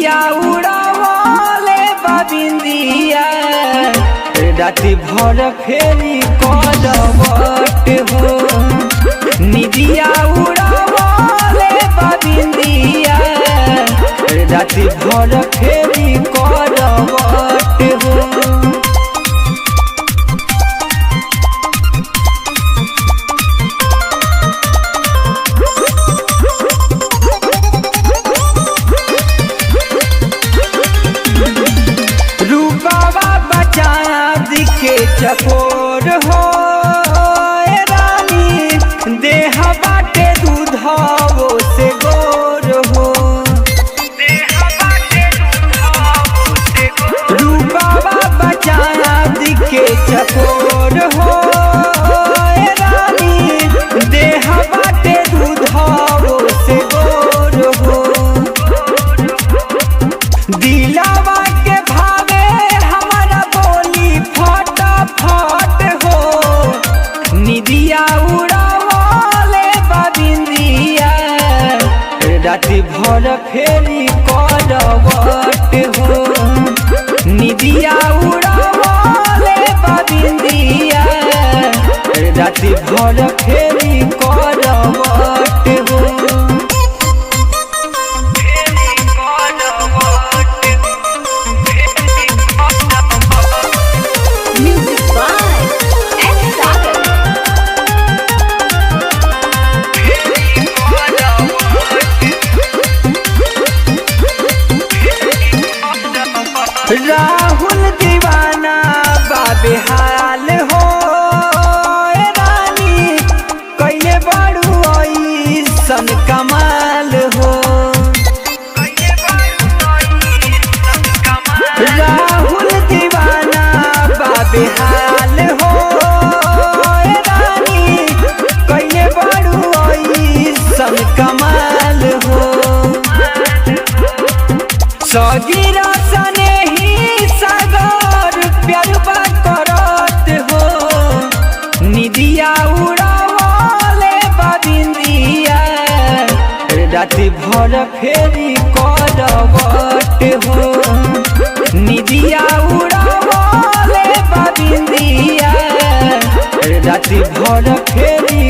निदिया उड़ावले बाबिंदिया राति भर फेरी करवट हो। निदिया उड़ावले बाबिंदिया राति भर फेरी करवट हो। के चकोर हो रानी देह बाटे दूधवो से गोर हो। रूपावा बचाद के चकोर हो रानी देह बाटे दूधवो से गोर हो। दिलावा के भावे हमारा बोली फटाफट हो। निदिया उड़ावले बाबिंदिया राति भर फेरी करवट हो। निदिया उड़ावले बाबिंदिया राति भर फेरी करवट हो। राहुल दीवाना बाबे हाल हो रानी कैले बड़ू ऐसन कमाल हो। राहुल दीवाना बाबे हाल हो रानी कैले बड़ू ऐसन कमाल हो। सगीरा सने निदिया उड़ावले बाबिंदिया राति भर फेरी करवट हो। निदिया उड़ावले बाबिंदिया राति भर फेरी